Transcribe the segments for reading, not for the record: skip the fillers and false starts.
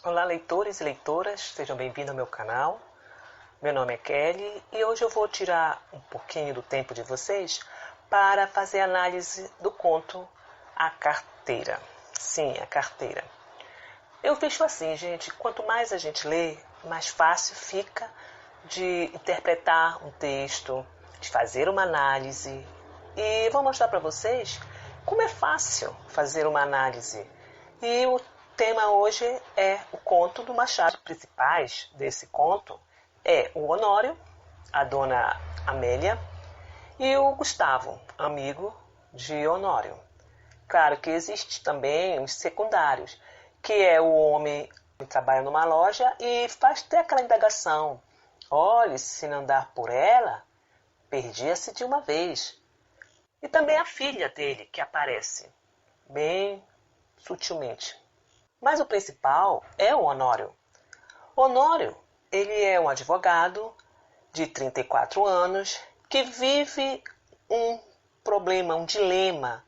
Olá, leitores e leitoras, sejam bem-vindos ao meu canal. Meu nome é Kelly e hoje eu vou tirar um pouquinho do tempo de vocês para fazer análise do conto A Carteira. Sim, A Carteira. Eu vejo assim, gente, quanto mais a gente lê, mais fácil fica de interpretar um texto, de fazer uma análise. E vou mostrar para vocês como é fácil fazer uma análise. E o tema hoje é o conto do Machado. Os principais desse conto é o Honório, a dona Amélia, e o Gustavo, amigo de Honório. Claro que existe também os secundários, que é o homem que trabalha numa loja e faz até aquela indagação. Olhe, se não andar por ela, perdia-se de uma vez. E também a filha dele, que aparece bem sutilmente. Mas o principal é o Honório. Honório, ele é um advogado de 34 anos que vive um problema, um dilema.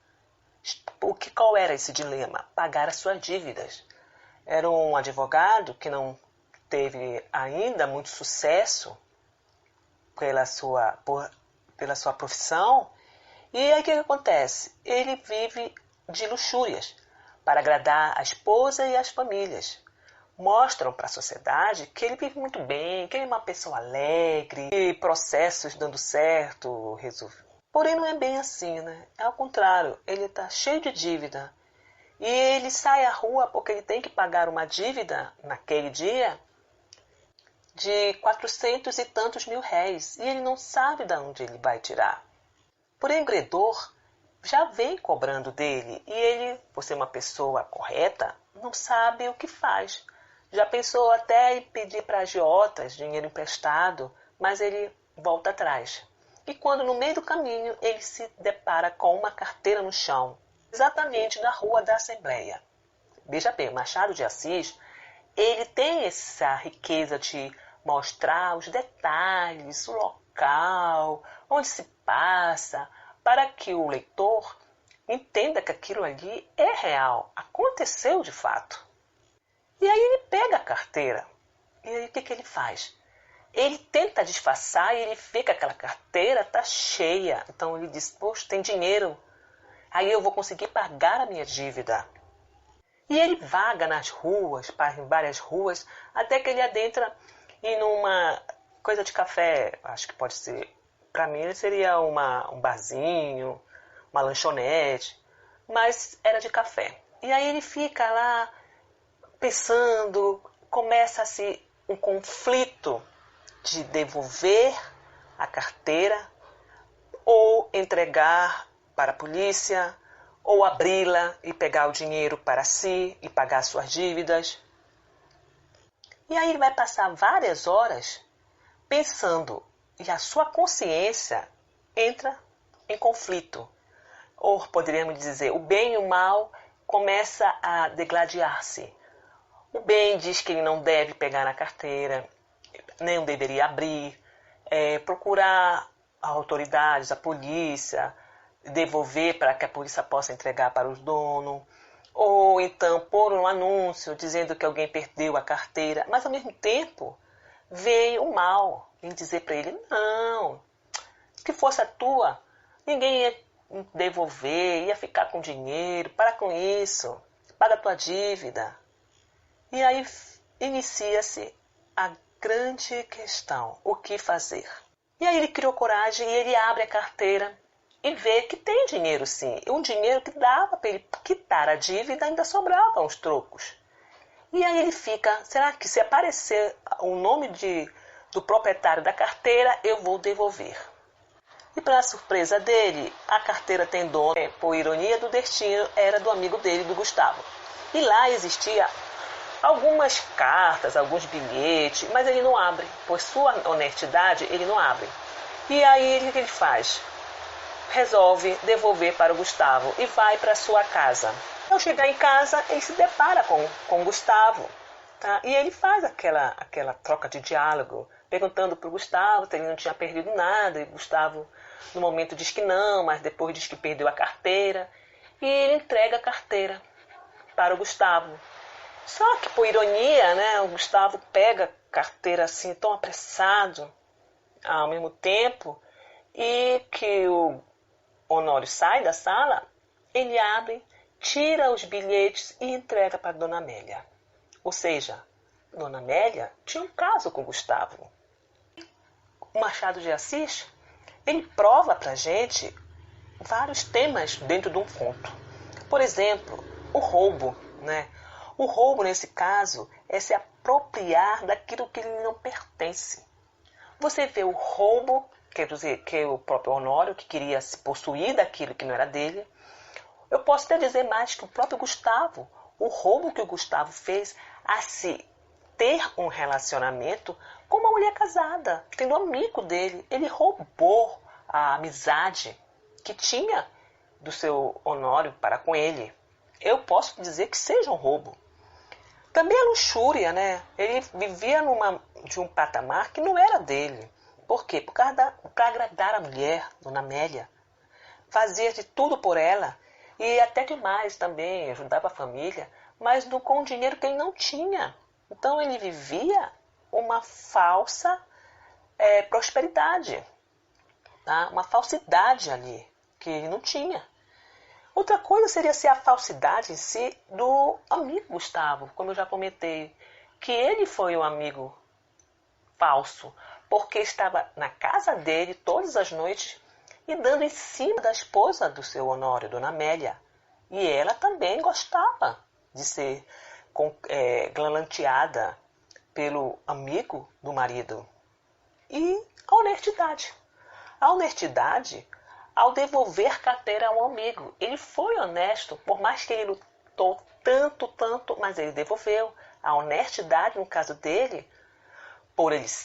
Qual era esse dilema? Pagar as suas dívidas. Era um advogado que não teve ainda muito sucesso pela sua profissão. E aí o que acontece? Ele vive de luxúrias para agradar a esposa e as famílias. Mostram para a sociedade que ele vive muito bem, que ele é uma pessoa alegre, e processos dando certo, resolvido. Porém não é bem assim, né? É ao contrário, ele está cheio de dívida. E ele sai à rua porque ele tem que pagar uma dívida naquele dia de 400 e tantos mil réis. E ele não sabe de onde ele vai tirar. Porém, o credor já vem cobrando dele e ele, por ser uma pessoa correta, não sabe o que faz. Já pensou até em pedir para agiotas dinheiro emprestado, mas ele volta atrás. E quando no meio do caminho ele se depara com uma carteira no chão, exatamente na Rua da Assembleia. Veja bem, Machado de Assis, ele tem essa riqueza de mostrar os detalhes, o local, onde se passa, para que o leitor entenda que aquilo ali é real, aconteceu de fato. E aí ele pega a carteira. E aí o que ele faz? Ele tenta disfarçar e ele vê que aquela carteira está cheia. Então ele diz, poxa, tem dinheiro. Aí eu vou conseguir pagar a minha dívida. E ele vaga nas ruas, passa em várias ruas, até que ele adentra em uma coisa de café. Acho que pode ser, para mim seria um barzinho, uma lanchonete, mas era de café. E aí ele fica lá pensando, começa-se um conflito de devolver a carteira ou entregar para a polícia, ou abri-la e pegar o dinheiro para si e pagar suas dívidas. E aí ele vai passar várias horas pensando e a sua consciência entra em conflito. Ou poderíamos dizer, o bem e o mal começa a degladiar-se. O bem diz que ele não deve pegar na carteira, nem deveria abrir, procurar as autoridades, a polícia, devolver para que a polícia possa entregar para os donos, ou então pôr um anúncio dizendo que alguém perdeu a carteira, mas ao mesmo tempo veio o mal em dizer para ele, não, que fosse a tua, ninguém ia devolver, ia ficar com dinheiro, para com isso, paga a tua dívida. E aí inicia-se a grande questão, o que fazer? E aí ele criou coragem e ele abre a carteira e vê que tem dinheiro sim. Um dinheiro que dava para ele quitar a dívida, ainda sobrava uns trocos. E aí ele fica, será que se aparecer o nome do proprietário da carteira, eu vou devolver? E para a surpresa dele, a carteira tem dono, por ironia do destino, era do amigo dele, do Gustavo. E lá existia algumas cartas, alguns bilhetes, mas ele não abre. Por sua honestidade, ele não abre. E aí o que ele faz? Resolve devolver para o Gustavo e vai para sua casa. Ao chegar em casa, ele se depara com o Gustavo. Tá? E ele faz aquela troca de diálogo, perguntando para o Gustavo se ele não tinha perdido nada. E o Gustavo, no momento, diz que não, mas depois diz que perdeu a carteira. E ele entrega a carteira para o Gustavo. Só que, por ironia, né, o Gustavo pega a carteira assim, tão apressado, ao mesmo tempo, e que o Honório sai da sala, ele abre, tira os bilhetes e entrega para Dona Amélia. Ou seja, Dona Amélia tinha um caso com o Gustavo. O Machado de Assis, ele prova para a gente vários temas dentro de um conto. Por exemplo, o roubo, né? O roubo, nesse caso, é se apropriar daquilo que lhe não pertence. Você vê o roubo, quer dizer, que é o próprio Honório, que queria se possuir daquilo que não era dele. Eu posso até dizer mais que o próprio Gustavo, o roubo que o Gustavo fez a se ter um relacionamento com uma mulher casada, tendo um amigo dele. Ele roubou a amizade que tinha do seu Honório para com ele. Eu posso dizer que seja um roubo. Também a luxúria, né? Ele vivia de um patamar que não era dele. Por quê? Para agradar a mulher, Dona Amélia. Fazia de tudo por ela e até demais também, ajudava a família, mas com dinheiro que ele não tinha. Então ele vivia uma falsa prosperidade, tá? Uma falsidade ali que ele não tinha. Outra coisa seria ser a falsidade em si do amigo Gustavo, como eu já comentei, que ele foi um amigo falso, porque estava na casa dele todas as noites e dando em cima da esposa do seu Honório, Dona Amélia. E ela também gostava de ser glalanteada pelo amigo do marido. E a honestidade. A honestidade ao devolver carteira ao amigo. Ele foi honesto, por mais que ele lutou tanto, mas ele devolveu. A honestidade, no caso dele,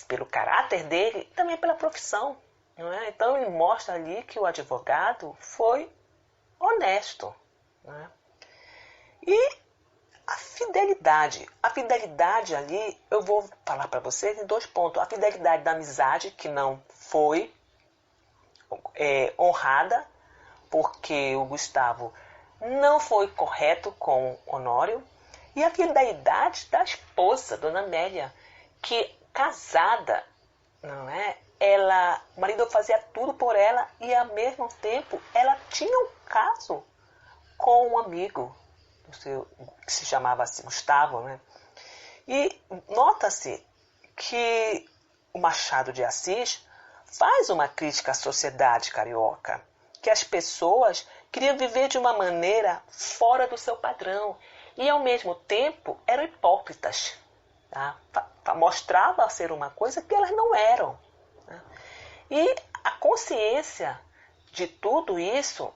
pelo caráter dele, também pela profissão. Não é? Então ele mostra ali que o advogado foi honesto. Não é? E a fidelidade ali, eu vou falar para vocês em 2 pontos. A fidelidade da amizade, que não foi honrada, porque o Gustavo não foi correto com o Honório, e a fidelidade da esposa, Dona Amélia, que casada, não é? O marido fazia tudo por ela e ao mesmo tempo ela tinha um caso com um amigo que se chamava assim, Gustavo, né? E nota-se que o Machado de Assis faz uma crítica à sociedade carioca, que as pessoas queriam viver de uma maneira fora do seu padrão e ao mesmo tempo eram hipócritas. Tá? Mostrava ser uma coisa que elas não eram. Tá? E a consciência de tudo isso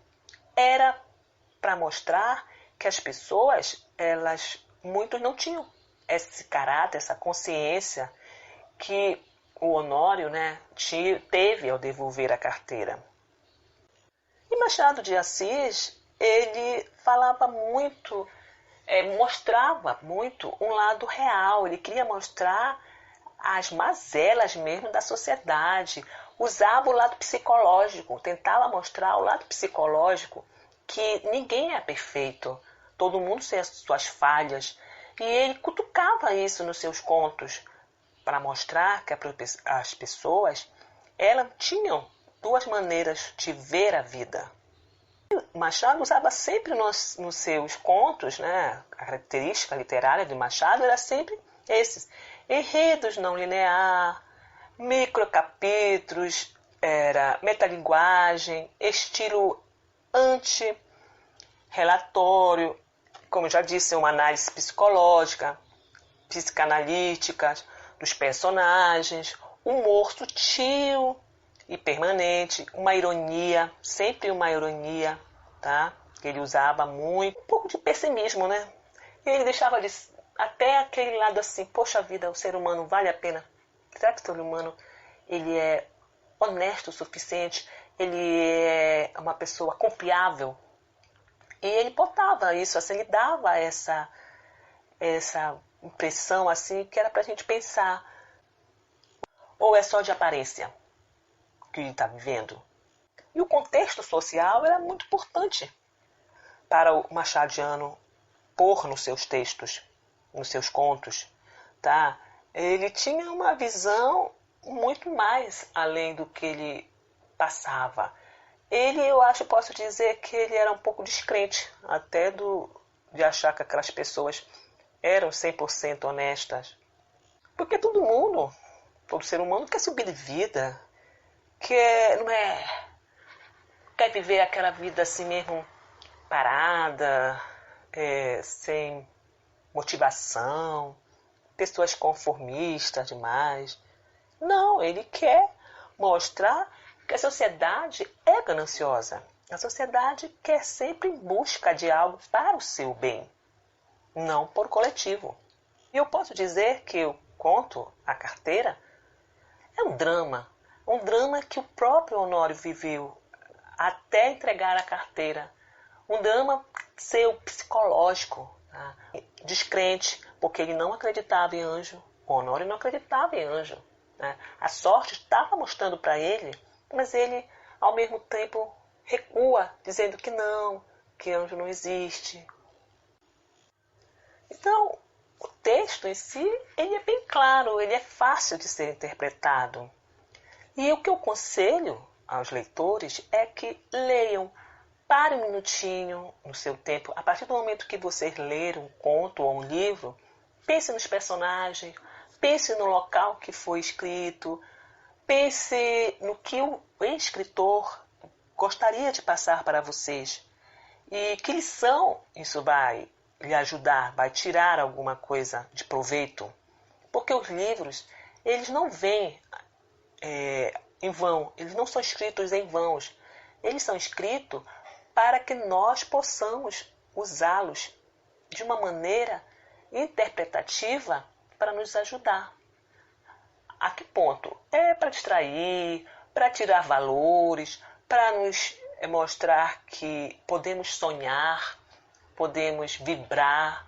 era para mostrar que as pessoas, muitos não tinham esse caráter, essa consciência que o Honório, né, teve ao devolver a carteira. E Machado de Assis, ele falava muito, mostrava muito um lado real, ele queria mostrar as mazelas mesmo da sociedade, usava o lado psicológico, tentava mostrar o lado psicológico, que ninguém é perfeito, todo mundo tem as suas falhas, e ele cutucava isso nos seus contos, para mostrar que as pessoas tinham 2 maneiras de ver a vida. Machado usava sempre nos seus contos, né, a característica literária de Machado era sempre esses enredos não linear, microcapítulos, metalinguagem, estilo anti-relatório, como já disse, uma análise psicológica, psicanalítica dos personagens, humor sutil e permanente, uma ironia, sempre uma ironia, tá? Que ele usava muito, um pouco de pessimismo, né? E ele deixava até aquele lado assim, poxa vida, o ser humano vale a pena? Será que o ser humano ele é honesto o suficiente? Ele é uma pessoa confiável? E ele botava isso, assim, ele dava essa impressão assim que era para a gente pensar, ou é só de aparência que ele está vivendo? E o contexto social era muito importante para o machadiano pôr nos seus textos, nos seus contos, tá? Ele tinha uma visão muito mais além do que ele passava. Ele, eu acho, posso dizer que ele era um pouco descrente, até de achar que aquelas pessoas eram 100% honestas. Porque todo ser humano quer subir de vida, quer viver aquela vida assim mesmo parada, sem motivação, pessoas conformistas demais. Não, ele quer mostrar que a sociedade é gananciosa. A sociedade quer sempre em busca de algo para o seu bem, não por coletivo. E eu posso dizer que o conto A Carteira é um drama que o próprio Honório viveu até entregar a carteira. Um drama seu psicológico, tá? Descrente, porque ele não acreditava em anjo. O Honório não acreditava em anjo, né? A sorte estava mostrando para ele, mas ele, ao mesmo tempo, recua, dizendo que não, que anjo não existe. Então, o texto em si, ele é bem claro, ele é fácil de ser interpretado. E o que eu aconselho aos leitores é que leiam, pare um minutinho no seu tempo. A partir do momento que vocês lerem um conto ou um livro, pense nos personagens, pense no local que foi escrito, pense no que o escritor gostaria de passar para vocês. E que lição isso vai lhe ajudar, vai tirar alguma coisa de proveito. Porque os livros, eles não vêm em vão, eles não são escritos em vão. Eles são escritos para que nós possamos usá-los de uma maneira interpretativa para nos ajudar. A que ponto? É para distrair, para tirar valores, para nos mostrar que podemos sonhar, podemos vibrar,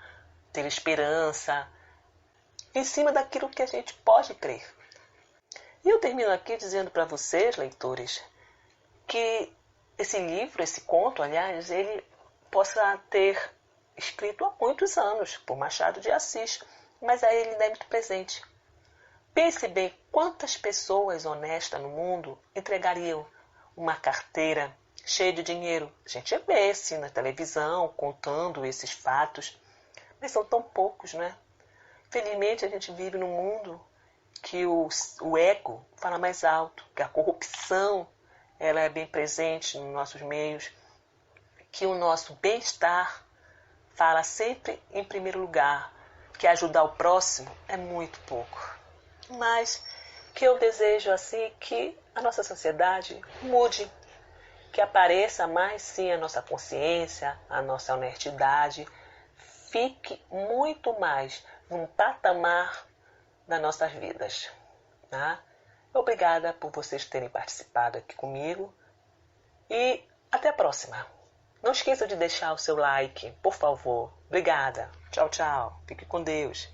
ter esperança, em cima daquilo que a gente pode crer. E eu termino aqui dizendo para vocês, leitores, que esse livro, esse conto, aliás, ele possa ter escrito há muitos anos por Machado de Assis, mas aí ele ainda é muito presente. Pense bem quantas pessoas honestas no mundo entregariam uma carteira cheia de dinheiro. A gente vê assim na televisão contando esses fatos, mas são tão poucos, né? Felizmente a gente vive num mundo que o ego fala mais alto, que a corrupção ela é bem presente nos nossos meios, que o nosso bem-estar fala sempre em primeiro lugar, que ajudar o próximo é muito pouco. Mas que eu desejo assim que a nossa sociedade mude, que apareça mais sim a nossa consciência, a nossa honestidade, fique muito mais num patamar das nossas vidas. Tá? Obrigada por vocês terem participado aqui comigo e até a próxima. Não esqueça de deixar o seu like, por favor. Obrigada. Tchau, tchau. Fique com Deus.